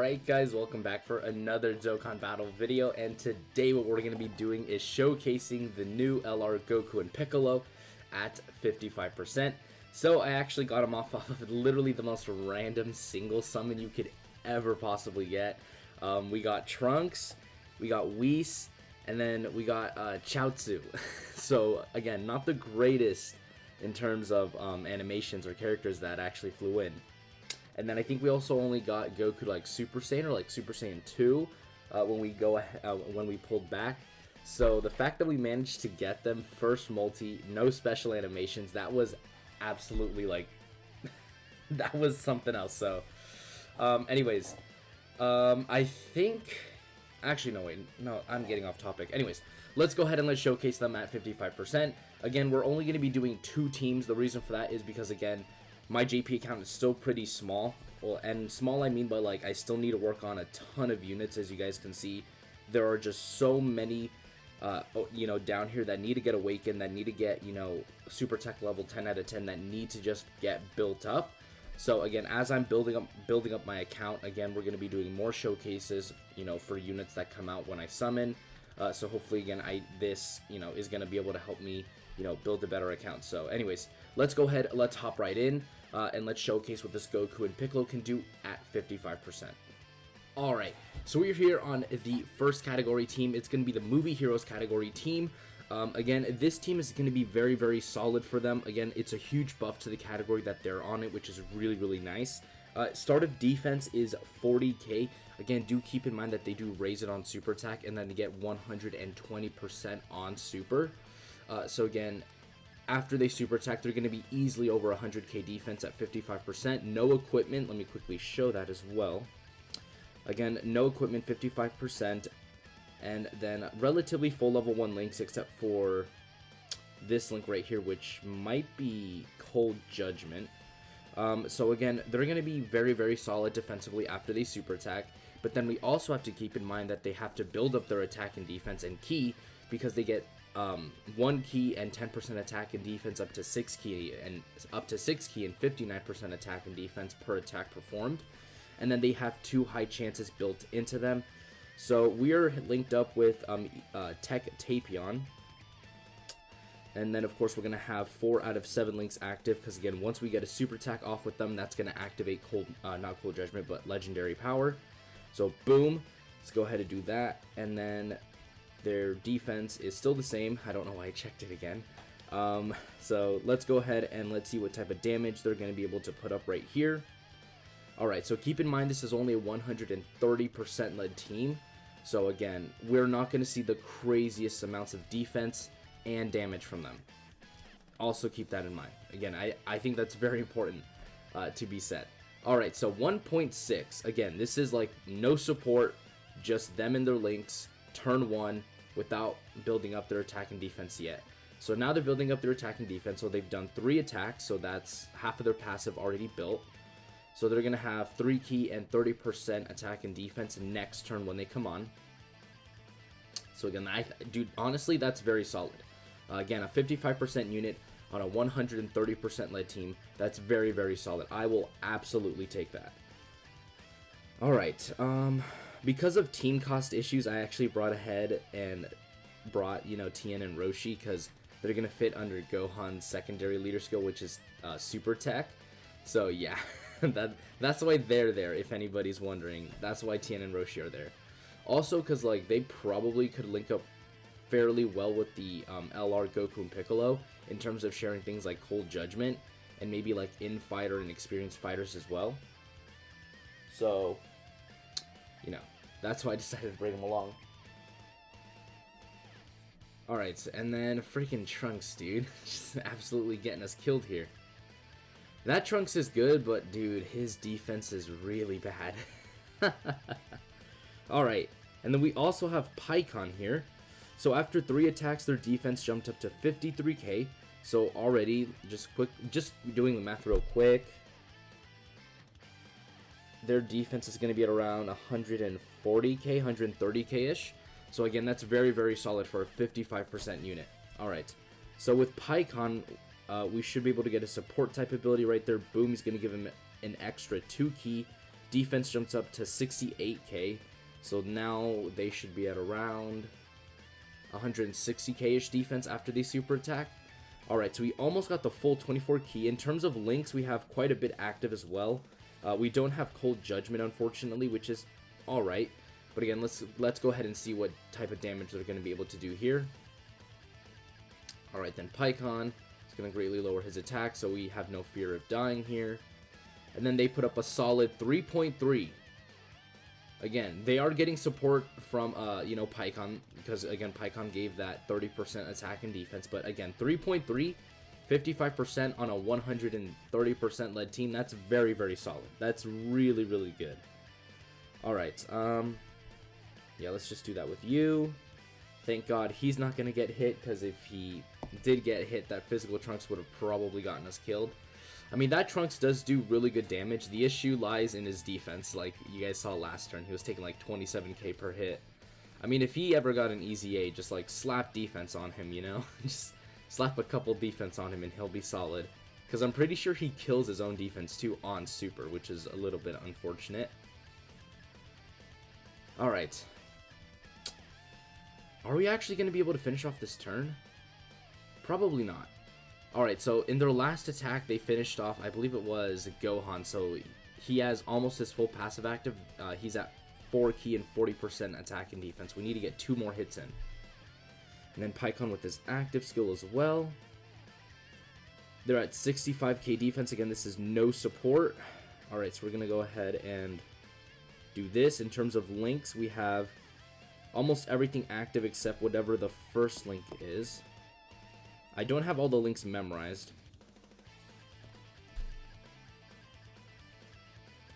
Alright guys, welcome back for another Dokkan Battle video, and today what we're going to be doing is showcasing the new LR Goku and Piccolo at 55%. So I actually got them off of literally the most random single summon you could ever possibly get. We got Trunks, we got Whis, and then we got Chaozu. So again, not the greatest in terms of animations or characters that actually flew in. And then I think we also only got Goku like Super Saiyan or like Super Saiyan 2 when we pulled back. So the fact that we managed to get them first multi, no special animations, that was absolutely like that was something else. So anyways, I think actually no, I'm getting off topic. Anyways, let's go ahead and let's showcase them at 55%. Again, we're only going to be doing 2 teams. The reason for that is because again, my JP account is still pretty small. Well, and small I mean by like I still need to work on a ton of units. As you guys can see, there are just so many down here that need to get awakened, that need to get, super tech level 10 out of 10, that need to just get built up. So again, as I'm building up my account, again, we're going to be doing more showcases, for units that come out when I summon. So hopefully again, this is going to be able to help me build a better account. So anyways, let's go ahead, let's hop right in, and let's showcase what this Goku and Piccolo can do at 55%. Alright, so we're here on the first category team. It's going to be the Movie Heroes category team. Again, this team is going to be very, very solid for them. Again, it's a huge buff to the category that they're on it, which is really, really nice. Start of defense is 40k. Again, do keep in mind that they do raise it on super attack, and then they get 120% on super. So again, after they super attack, they're going to be easily over 100k defense at 55%. No equipment. Let me quickly show that as well. Again, no equipment, 55%. And then relatively full level 1 links, except for this link right here, which might be Cold Judgment. So again, they're going to be very, very solid defensively after they super attack. But then we also have to keep in mind that they have to build up their attack and defense and ki, because they get 1 ki and 10% attack and defense up to 6 ki and 59% attack and defense per attack performed. And then they have 2 high chances built into them. So we are linked up with Tech Tapion. And then of course we're going to have 4 out of 7 links active, because again, once we get a super attack off with them, that's going to activate not Cold Judgment, but Legendary Power. So boom, let's go ahead and do that. And then their defense is still the same. I don't know why I checked it again. So let's go ahead and let's see what type of damage they're going to be able to put up right here. Alright, so keep in mind this is only a 130% led team. So again, we're not going to see the craziest amounts of defense and damage from them. Also keep that in mind. Again, I think that's very important to be said. Alright, so 1.6. Again, this is like no support, just them and their links, turn 1, without building up their attack and defense yet. So now they're building up their attack and defense, so they've done 3 attacks, so that's half of their passive already built. So they're going to have 3 ki and 30% attack and defense next turn when they come on. So again, dude, honestly, that's very solid. Again, a 55% unit on a 130% led team, that's very, very solid. I will absolutely take that. Alright, because of team cost issues, I actually brought ahead and brought, Tien and Roshi, because they're going to fit under Gohan's secondary leader skill, which is Super Tech. So yeah, that's why they're there, if anybody's wondering. That's why Tien and Roshi are there. Also, because like they probably could link up fairly well with the LR Goku and Piccolo in terms of sharing things like Cold Judgment and maybe like in-fighter and experienced fighters as well. So, that's why I decided to bring them along. Alright, and then freaking Trunks, dude. Just absolutely getting us killed here. That Trunks is good, but dude, his defense is really bad. Alright, and then we also have Picon here. So after 3 attacks, their defense jumped up to 53k. So already, just doing the math real quick, their defense is going to be at around 140k, 130k-ish. So again, that's very, very solid for a 55% unit. Alright, so with Picon, we should be able to get a support type ability right there. Boom, he's going to give him an extra 2 ki Defense jumps up to 68k. So now they should be at around 160k-ish defense after the super attack. Alright, so we almost got the full 24 key. In terms of links, we have quite a bit active as well. We don't have Cold Judgment, unfortunately, which is alright. But again, let's go ahead and see what type of damage they're going to be able to do here. Alright, then Picon is going to greatly lower his attack, so we have no fear of dying here. And then they put up a solid 3.3. Again, they are getting support from, you know, Picon, because, again, Picon gave that 30% attack and defense. But, again, 3.3, 55% on a 130% lead team, that's very, very solid. That's really, really good. Alright, yeah, let's just do that with you. Thank God he's not going to get hit, because if he did get hit, that Physical Trunks would have probably gotten us killed. I mean, that Trunks does do really good damage. The issue lies in his defense. Like you guys saw last turn, he was taking like 27k per hit. I mean, if he ever got an easy A, just like slap defense on him, you know? Just slap a couple defense on him and he'll be solid. Because I'm pretty sure he kills his own defense too on super, which is a little bit unfortunate. Alright. Are we actually going to be able to finish off this turn? Probably not. Alright, so in their last attack, they finished off, I believe it was Gohan, so he has almost his full passive active. He's at 4 key and 40% attack and defense. We need to get 2 more hits in. And then Picon with his active skill as well. They're at 65k defense. Again, this is no support. Alright, so we're going to go ahead and do this. In terms of links, we have almost everything active except whatever the first link is. I don't have all the links memorized.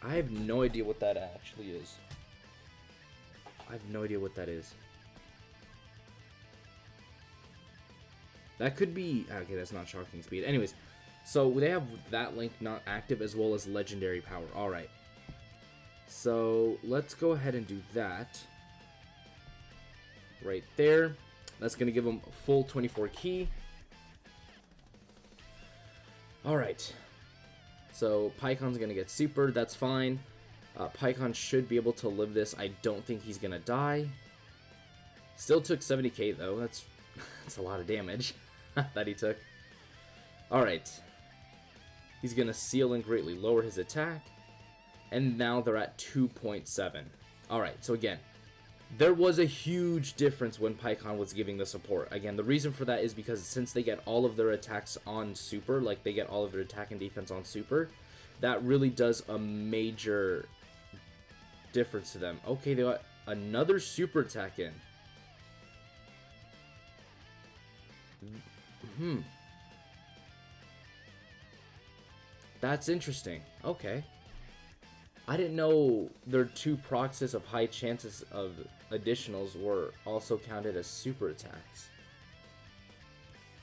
I have no idea what that actually is. I have no idea what that is. That could be... Okay, that's not Shocking Speed. Anyways, so they have that link not active as well as Legendary Power. Alright. So, let's go ahead and do that. Right there. That's going to give them a full 24 key. Alright, so Picon's going to get super, that's fine. Picon should be able to live this. I don't think he's going to die. Still took 70k though, that's a lot of damage that he took. Alright, he's going to seal and greatly lower his attack. And now they're at 2.7. Alright, so again, there was a huge difference when Picon was giving the support. Again, the reason for that is because since they get all of their attacks on super, like they get all of their attack and defense on super, that really does a major difference to them. Okay, they got another super attack in. That's interesting. Okay. I didn't know their 2 proxies of high chances of additionals were also counted as super attacks.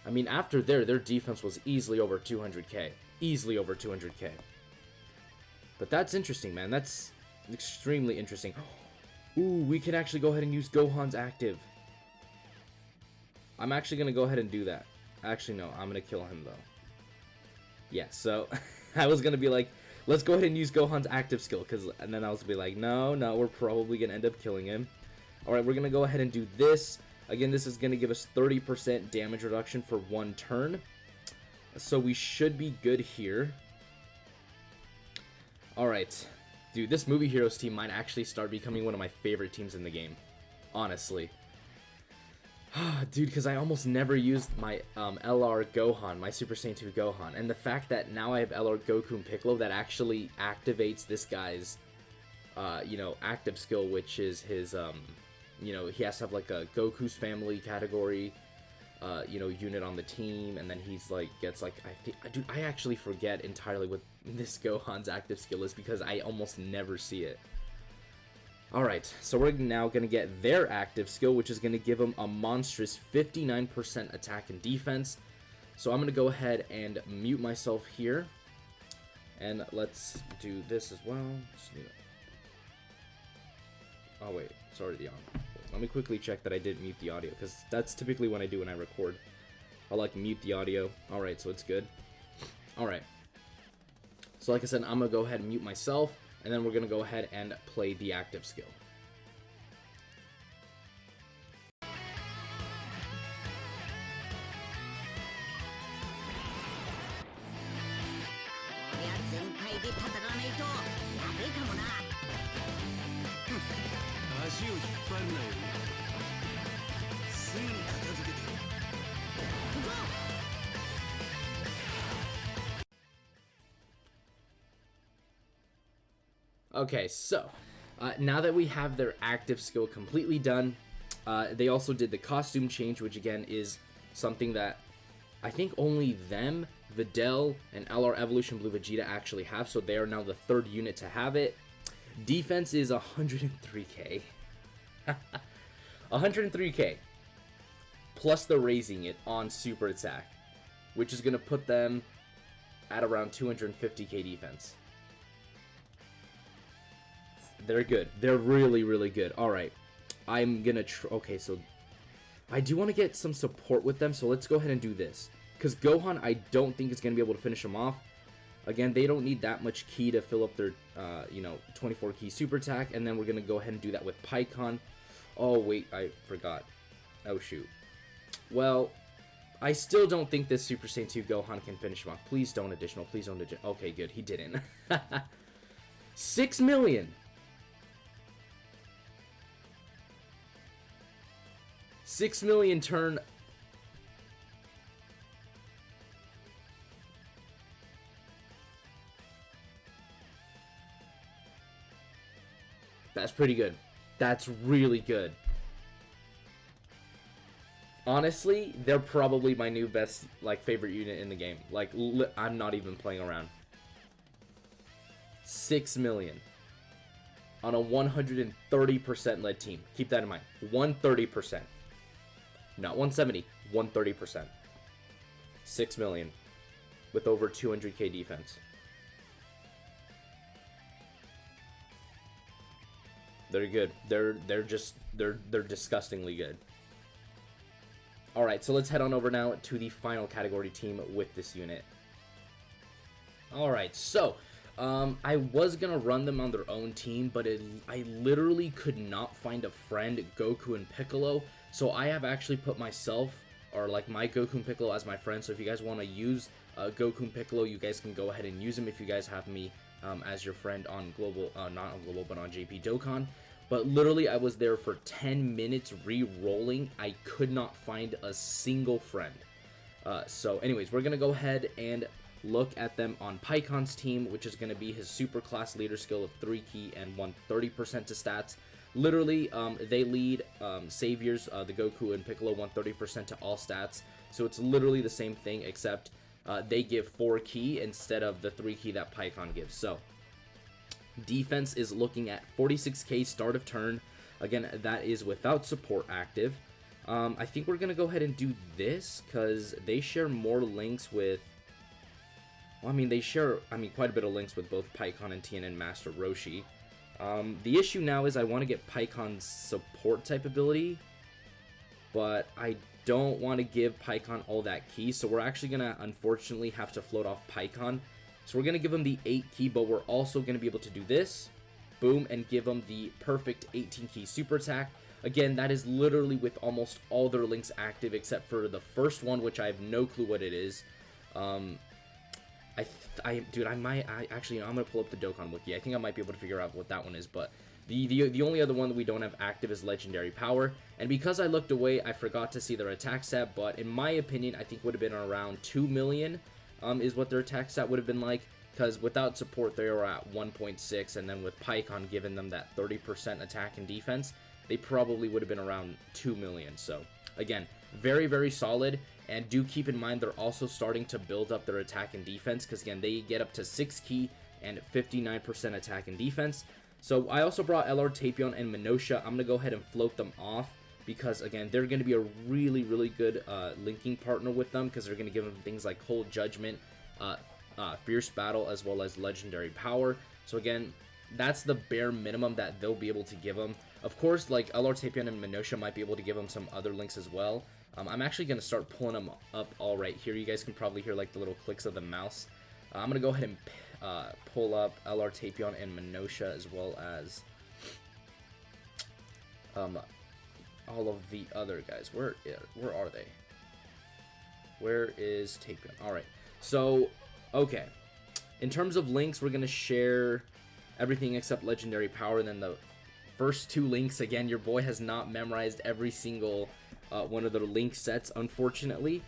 I mean, after their defense was easily over 200k. Easily over 200k. But that's interesting, man. That's extremely interesting. Ooh, we can actually go ahead and use Gohan's active. I'm actually going to go ahead and do that. Actually, no. I'm going to kill him, though. Yeah, so I was going to be like, let's go ahead and use Gohan's active skill, and then I was going to be like, no, we're probably going to end up killing him. Alright, we're going to go ahead and do this. Again, this is going to give us 30% damage reduction for 1 turn. So we should be good here. Alright. Dude, this Movie Heroes team might actually start becoming one of my favorite teams in the game. Honestly. Dude, because I almost never used my LR Gohan, my Super Saiyan 2 Gohan. And the fact that now I have LR Goku and Picolo that actually activates this guy's, you know, active skill, which is his, you know, he has to have like a Goku's family category, you know, unit on the team. And then he's like, gets like, dude, I actually forget entirely what this Gohan's active skill is because I almost never see it. Alright, so we're now going to get their active skill, which is going to give them a monstrous 59% attack and defense. So I'm going to go ahead and mute myself here. And let's do this as well. Oh wait, it's already on. Let me quickly check that I didn't mute the audio, because that's typically what I do when I record. I'll like mute the audio. Alright, so it's good. Alright. So like I said, I'm going to go ahead and mute myself. and then we're going to go ahead and play the active skill. Okay, so now that we have their active skill completely done, they also did the costume change, which again is something that I think only them, Videl, and LR Evolution Blue Vegeta actually have, so they are now the third unit to have it. Defense is 103k. 103k. Plus they're raising it on super attack, which is going to put them at around 250k defense. They're good. They're really, really good. Alright. I'm gonna okay, so I do want to get some support with them, so let's go ahead and do this. Because Gohan, I don't think is going to be able to finish him off. Again, they don't need that much ki to fill up their, 24 ki super attack. And then we're going to go ahead and do that with Pikkon. Oh, wait, I forgot. Oh, shoot. Well, I still don't think this Super Saiyan 2 Gohan can finish him off. Please don't additional. Please don't additional. Okay, good. He didn't. 6 million. 6 million turn. That's pretty good. That's really good. Honestly, they're probably my new best, favorite unit in the game. I'm not even playing around. 6 million. On a 130% lead team. Keep that in mind. 130%. Not 170. 130%. 6 million. With over 200k defense. They're good. They're disgustingly good. Alright, so let's head on over now to the final category team with this unit. Alright, so I was gonna run them on their own team, but I literally could not find a friend, Goku and Piccolo, so I have actually put myself, or my Goku and Piccolo as my friend, so if you guys want to use Goku and Piccolo, you guys can go ahead and use them if you guys have me as your friend on global, not on global, but on JP Dokkan. But literally, I was there for 10 minutes re-rolling. I could not find a single friend. So anyways, we're going to go ahead and look at them on Pikkon's team, which is going to be his super class leader skill of 3 ki and 130% to stats. Literally, they lead Saviors, the Goku and Piccolo, 130% to all stats. So it's literally the same thing, except they give 4 ki instead of the 3 ki that Pikkon gives. So defense is looking at 46k start of turn. Again, that is without support active. I think we're going to go ahead and do this because they share more links with... Well, they share, quite a bit of links with both Pikkon and TNN Master Roshi. The issue now is I want to get Pikkon's support type ability, but I don't want to give Pikkon all that ki, so we're actually going to unfortunately have to float off Pikkon. So we're going to give him the 8 ki, but we're also going to be able to do this, boom, and give him the perfect 18 ki super attack. Again, that is literally with almost all their links active except for the first one, which I have no clue what it is. Dude, I'm going to pull up the Dokkan Wiki. I think I might be able to figure out what that one is, but the only other one that we don't have active is Legendary Power. And because I looked away, I forgot to see their attack stat, but in my opinion, I think would have been around 2 million. Is what their attack stat would have been like, because without support they were at 1.6, and then with Pikkon giving them that 30% attack and defense, they probably would have been around 2 million. So again, very, very solid, and do keep in mind they're also starting to build up their attack and defense, because again, they get up to 6 ki and 59% attack and defense. So I also brought LR Tapion and Minosha. I'm going to go ahead and float them off, because again, they're going to be a really, really good linking partner with them, because they're going to give them things like Cold Judgment, Fierce Battle, as well as Legendary Power. So again, that's the bare minimum that they'll be able to give them. Of course, LR Tapion and Minosha might be able to give them some other links as well. I'm actually going to start pulling them up all right here. You guys can probably hear the little clicks of the mouse. I'm going to go ahead pull up LR Tapion and Minosha, as well as all of the other guys. Where are they? Where is Tapion? Alright, so, okay. In terms of links, we're going to share everything except Legendary Power. Then the first 2 links, again, your boy has not memorized every single one of their link sets, unfortunately.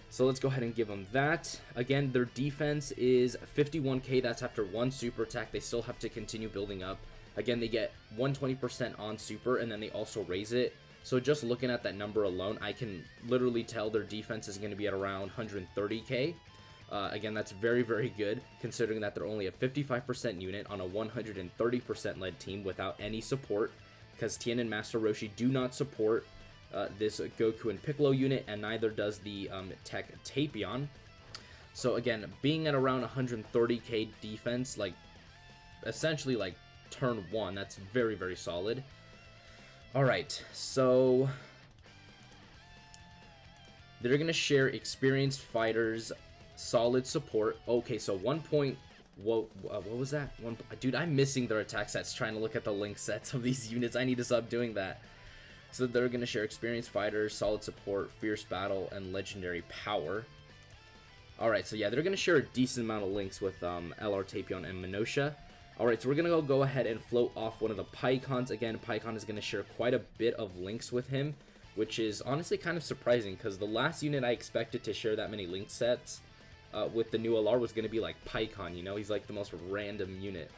So let's go ahead and give them that. Again, their defense is 51k. That's after 1 super attack. They still have to continue building up. Again, they get 120% on super, and then they also raise it. So just looking at that number alone, I can literally tell their defense is going to be at around 130k. Again, that's very, very good, considering that they're only a 55% unit on a 130% lead team without any support, because Tien and Master Roshi do not support this Goku and Piccolo unit, and neither does the Tech Tapion. So again, being at around 130k defense, like, essentially, like, turn 1, that's very, very solid. Alright, so they're going to share experienced fighters, solid support. Okay, so 1 point... what was that? Dude, I'm missing their attack sets trying to look at the link sets of these units. I need to stop doing that. So they're going to share experienced fighters, solid support, fierce battle, and legendary power. Alright, so yeah, they're going to share a decent amount of links with LR Tapion and Minosha. Alright, so we're going to go ahead and float off one of the Pycons. Again, Pycon is going to share quite a bit of links with him, which is honestly kind of surprising, because the last unit I expected to share that many link sets with the new LR was going to be like Pycon, you know? He's like the most random unit.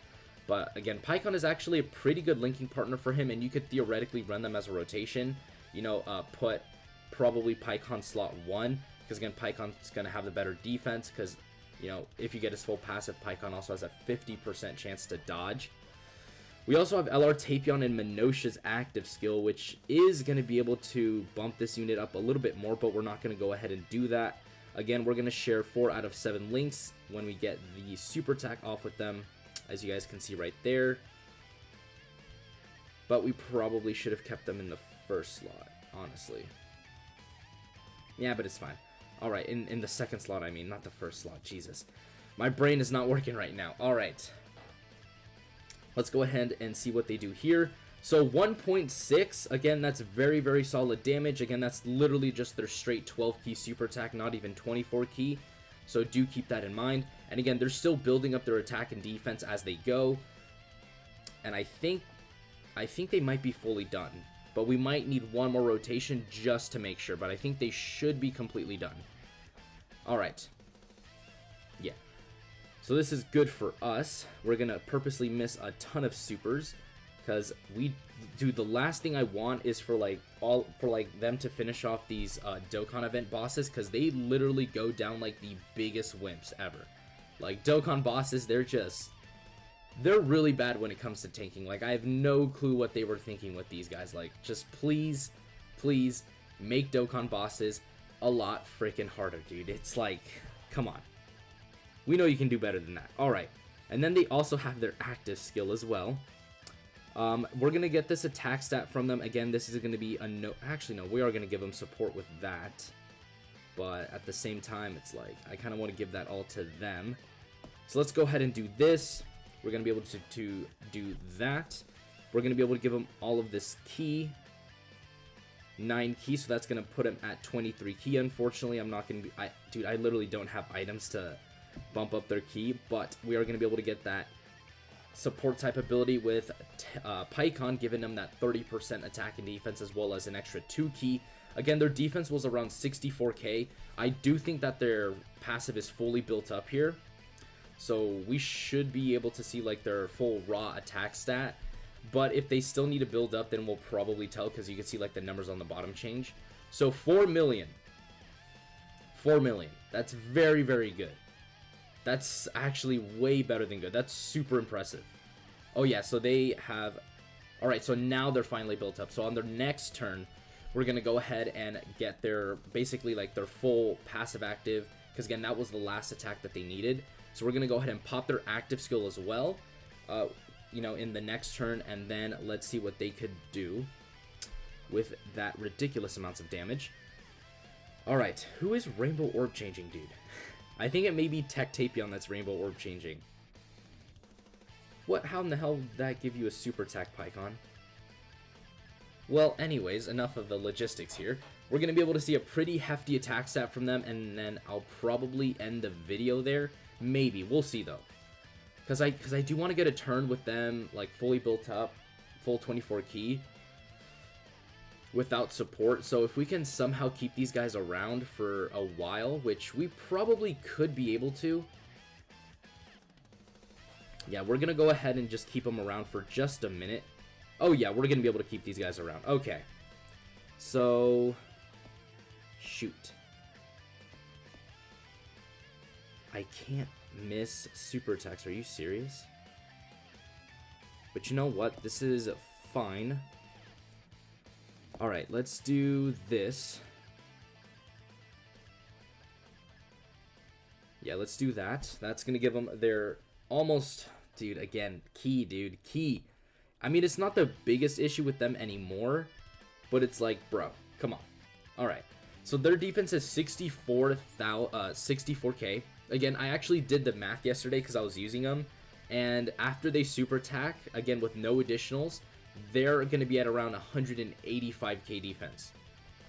But again, Pycon is actually a pretty good linking partner for him, and you could theoretically run them as a rotation. You know, put probably Pycon slot 1, because again, Pycon's going to have the better defense, because, you know, if you get his full passive, Pycon also has a 50% chance to dodge. We also have LR Tapion and Minosha's active skill, which is going to be able to bump this unit up a little bit more, but we're not going to go ahead and do that. Again, we're going to share 4 out of 7 links when we get the super attack off with them, as you guys can see right there. But we probably should have kept them in the first slot, honestly. Yeah, but it's fine. Alright, in the second slot, I mean, not the first slot. Jesus. My brain is not working right now. Alright. Let's go ahead and see what they do here. So 1.6, again, that's very, very solid damage. Again, that's literally just their straight 12 key super attack, not even 24 key. So do keep that in mind. And again, they're still building up their attack and defense as they go. And I think they might be fully done. But we might need one more rotation just to make sure. But I think they should be completely done. Alright. Yeah. So this is good for us. We're going to purposely miss a ton of supers. Because dude, the last thing I want is for them to finish off these Dokkan event bosses, because they literally go down like the biggest wimps ever. Like, Dokkan bosses, they're really bad when it comes to tanking. Like, I have no clue what they were thinking with these guys. Like, just please make Dokkan bosses a lot freaking harder, dude. It's like, come on. We know you can do better than that. Alright. And then they also have their active skill as well. We're going to get this attack stat from them. Again, this is going to be a no... Actually, no, we are going to give them support with that. But at the same time, it's like, I kind of want to give that all to them. So let's go ahead and do this. We're going to be able to do that. We're going to be able to give them all of this key. 9 key, so that's going to put him at 23 key. Unfortunately, I'm not going to be... Dude, I literally don't have items to bump up their key. But we are going to be able to get that support type ability with Pycon, giving them that 30% attack and defense, as well as an extra 2 key. Again, their defense was around 64k. I do think that their passive is fully built up here, so we should be able to see like their full raw attack stat. But if they still need to build up, then we'll probably tell, because you can see like the numbers on the bottom change. So 4 million. That's very, very good. That's actually way better than good. That's super impressive. Oh yeah, so they have... Alright, so now they're finally built up. So on their next turn, we're going to go ahead and get their, basically like their full passive active, because again, that was the last attack that they needed. So we're going to go ahead and pop their active skill as well, you know, in the next turn, and then let's see what they could do with that ridiculous amounts of damage. Alright, who is Rainbow Orb changing, dude? I think it may be Tech Tapion that's Rainbow Orb changing. What? How in the hell did that give you a super attack, Pycon? Well, anyways, enough of the logistics here. We're going to be able to see a pretty hefty attack stat from them, and then I'll probably end the video there. Maybe. We'll see, though. Because I do want to get a turn with them, like, fully built up, full 24 key, without support. So if we can somehow keep these guys around for a while, which we probably could be able to. Yeah, we're going to go ahead and just keep them around for just a minute. Oh, yeah, we're going to be able to keep these guys around. Okay. So, shoot. I can't miss super attacks. Are you serious? But you know what? This is fine. Alright, let's do this. Yeah, let's do that. That's going to give them their almost... Dude, again, key, dude. Key. I mean, it's not the biggest issue with them anymore, but it's like, bro, come on. Alright, so their defense is 64k. Again, I actually did the math yesterday because I was using them, and after they super attack, again, with no additionals, they're going to be at around 185k defense.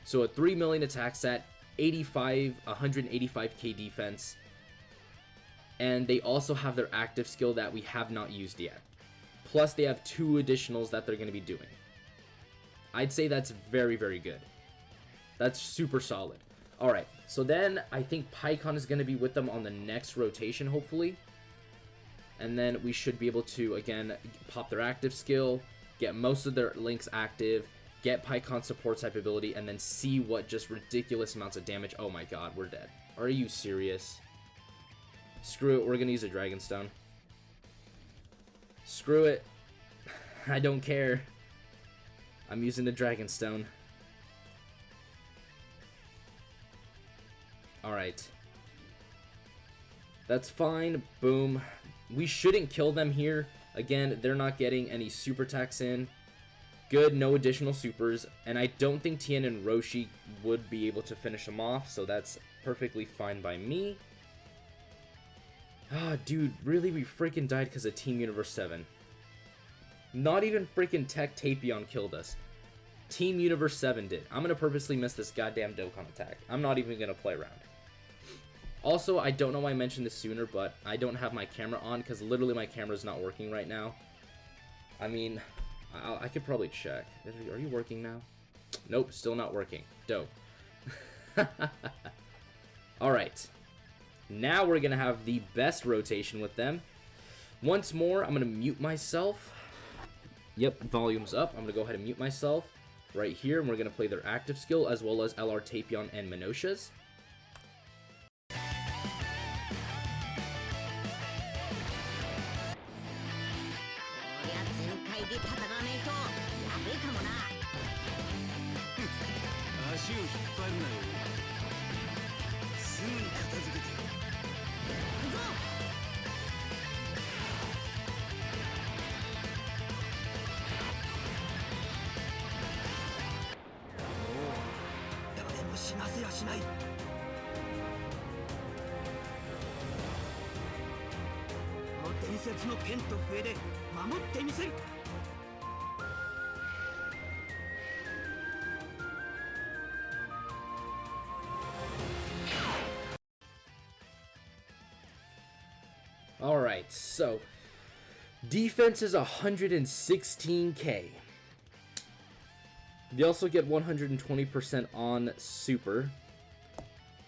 So a 3 million attack stat, 185k defense, and they also have their active skill that we have not used yet. Plus, they have 2 additionals that they're going to be doing. I'd say that's very, very good. That's super solid. Alright, so then I think Pycon is going to be with them on the next rotation, hopefully. And then we should be able to, again, pop their active skill, get most of their links active, get Pycon support type ability, and then see what just ridiculous amounts of damage. Oh my god, we're dead. Are you serious? Screw it, we're going to use a Dragon Stone. Screw it. I don't care. I'm using the Dragon Stone. Alright. That's fine. Boom. We shouldn't kill them here. Again, they're not getting any super attacks in. Good, no additional supers. And I don't think Tien and Roshi would be able to finish them off, so that's perfectly fine by me. Ah, dude, really? We freaking died because of Team Universe 7. Not even freaking Tech Tapion killed us. Team Universe 7 did. I'm going to purposely miss this goddamn Dokkan attack. I'm not even going to play around. Also, I don't know why I mentioned this sooner, but I don't have my camera on because literally my camera is not working right now. I mean, I could probably check. Are you working now? Nope, still not working. Dope. Alright. Now we're going to have the best rotation with them. Once more, I'm going to mute myself. Yep, volume's up. I'm going to go ahead and mute myself right here. And we're going to play their active skill as well as LR Tapion and Minosha's. Alright, so defense is 116k. They also get 120% on super.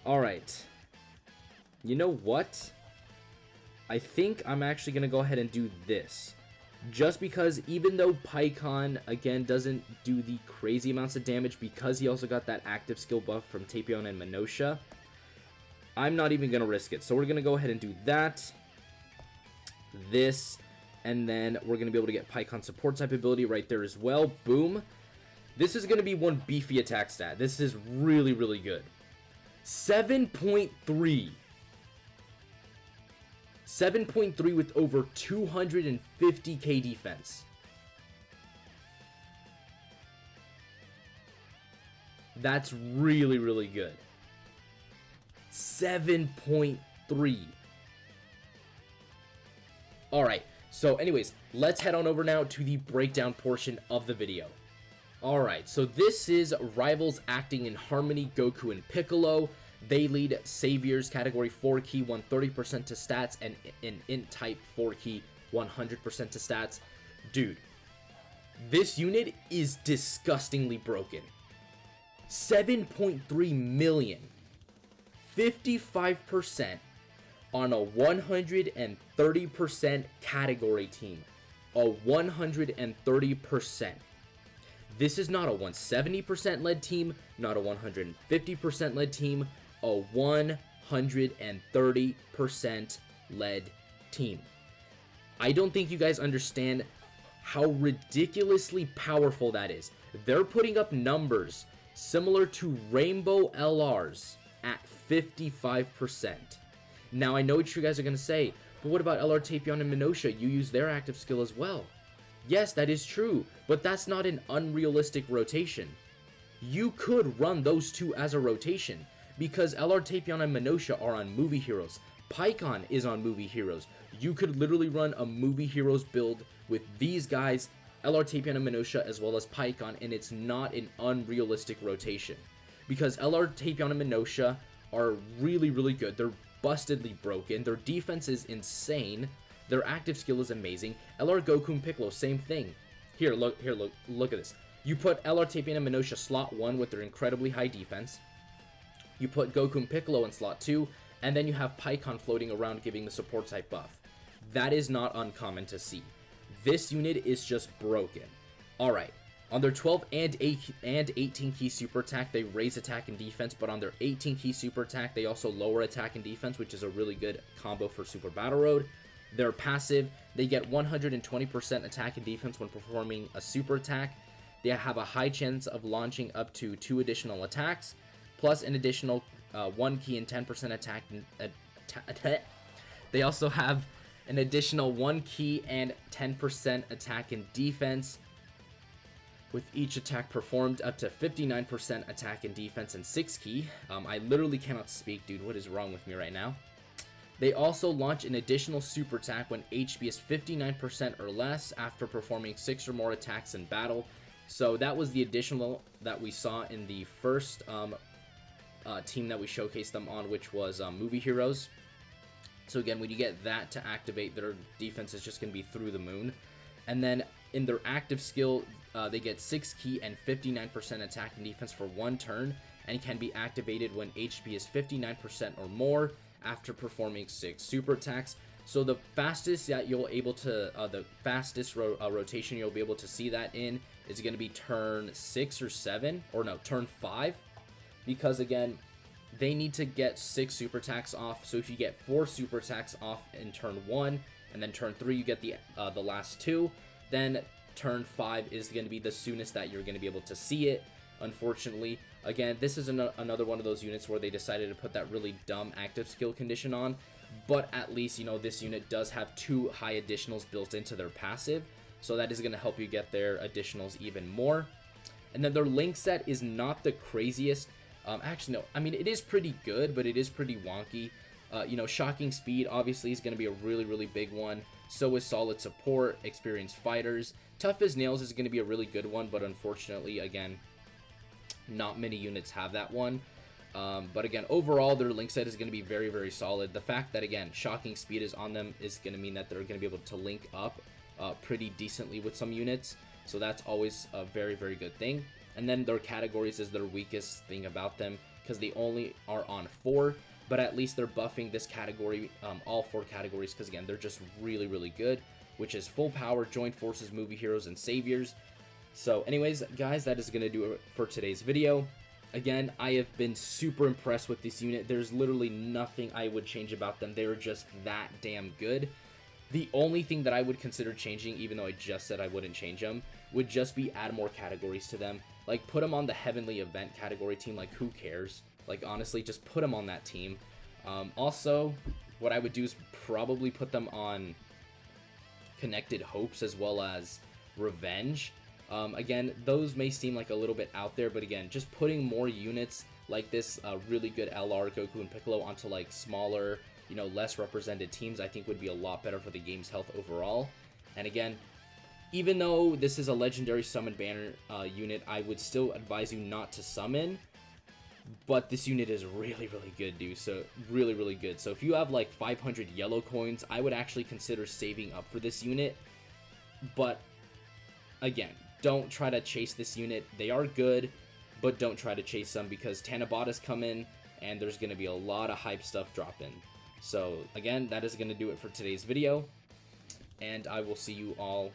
Alright. You know what? I think I'm actually going to go ahead and do this. Just because even though Pycon, again, doesn't do the crazy amounts of damage because he also got that active skill buff from Tapion and Minosha, I'm not even going to risk it. So we're going to go ahead and do that. This, and then we're going to be able to get Pycon support type ability right there as well. Boom. This is going to be one beefy attack stat. This is really, really good. 7.3. 7.3 with over 250k defense. That's really, really good. 7.3. Alright, So anyways, let's head on over now to the breakdown portion of the video. Alright, so this is Rivals Acting in Harmony, Goku and Piccolo. They lead Saviors, category 4 key, 130% to stats, and an Int type 4 key, 100% to stats. Dude, this unit is disgustingly broken. 7.3 million. 55% on a 130% category team. A 130%. This is not a 170% lead team, not a 150% lead team, a 130% lead team. I don't think you guys understand how ridiculously powerful that is. They're putting up numbers similar to Rainbow LRs at 55%. Now, I know what you guys are going to say, but what about LR Tapion and Minotia? You use their active skill as well. Yes, that is true, but that's not an unrealistic rotation. You could run those two as a rotation, because LR Tapion and Minotia are on Movie Heroes. Picon is on Movie Heroes. You could literally run a Movie Heroes build with these guys, LR Tapion and Minotia, as well as Picon, and it's not an unrealistic rotation. Because LR Tapion and Minotia are really, really good. They're bustedly broken. Their defense is insane. Their active skill is amazing. LR Goku and Piccolo, same thing. Look at this. You put LR Tapion and Minotia slot 1 with their incredibly high defense. You put Goku and Piccolo in slot 2, and then you have Picon floating around giving the support type buff. That is not uncommon to see. This unit is just broken. Alright, on their 12 and 18 key super attack, they raise attack and defense, but on their 18 key super attack, they also lower attack and defense, which is a really good combo for Super Battle Road. Their passive, they get 120% attack and defense when performing a super attack. They have a high chance of launching up to 2 additional attacks, plus an additional 1 key and 10% attack. They also have an additional 1 key and 10% attack and defense, with each attack performed up to 59% attack and defense and 6 key. I literally cannot speak, dude. What is wrong with me right now? They also launch an additional super attack when HP is 59% or less after performing 6 or more attacks in battle. So that was the additional that we saw in the first team that we showcased them on, which was Movie Heroes. So again, when you get that to activate, their defense is just going to be through the moon. And then in their active skill, they get 6 key and 59% attack and defense for 1 turn, and can be activated when HP is 59% or more after performing 6 super attacks. So the fastest that you'll able to, rotation you'll be able to see that in is going to be turn 6 or 7, or no, turn 5, because again, they need to get 6 super attacks off. So if you get 4 super attacks off in turn 1, and then turn 3 you get the last 2, then turn 5 is going to be the soonest that you're going to be able to see it. Unfortunately, again, this is another one of those units where they decided to put that really dumb active skill condition on, but at least, you know, this unit does have 2 high additionals built into their passive, so that is going to help you get their additionals even more. And then their link set is not the craziest. Actually, no, I mean, it is pretty good, but it is pretty wonky. You know, Shocking Speed obviously is going to be a really, really big one. So is Solid Support, Experienced Fighters. Tough as Nails is going to be a really good one, but unfortunately, again, not many units have that one. But again, overall, their link set is going to be very, very solid. The fact that, again, Shocking Speed is on them is going to mean that they're going to be able to link up pretty decently with some units. So that's always a very, very good thing. And then their categories is their weakest thing about them, because they only are on 4. But at least they're buffing this category, all 4 categories, because again, they're just really, really good, which is Full Power, Joint Forces, Movie Heroes, and Saviors. So anyways, guys, that is going to do it for today's video. Again, I have been super impressed with this unit. There's literally nothing I would change about them. They're just that damn good. The only thing that I would consider changing, even though I just said I wouldn't change them, would just be add more categories to them. Like, put them on the Heavenly Event category team. Like, who cares? Like, honestly, just put them on that team. Also, what I would do is probably put them on Connected Hopes as well as Revenge. Again, those may seem like a little bit out there, but again, just putting more units like this really good LR, Goku, and Piccolo onto like smaller less represented teams, I think would be a lot better for the game's health overall. And again, even though this is a legendary summon banner unit, I would still advise you not to summon. But this unit is really, really good, dude. So really, really good. So if you have like 500 yellow coins, I would actually consider saving up for this unit. But again, don't try to chase this unit. They are good, but don't try to chase them because Tanabotas come in and there's going to be a lot of hype stuff dropping. So again, that is going to do it for today's video. And I will see you all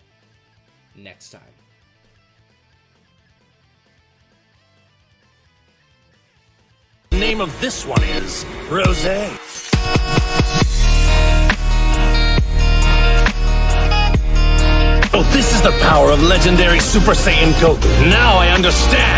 next time. The name of this one is Rosé. Oh, this is the power of legendary Super Saiyan Goku. Now I understand.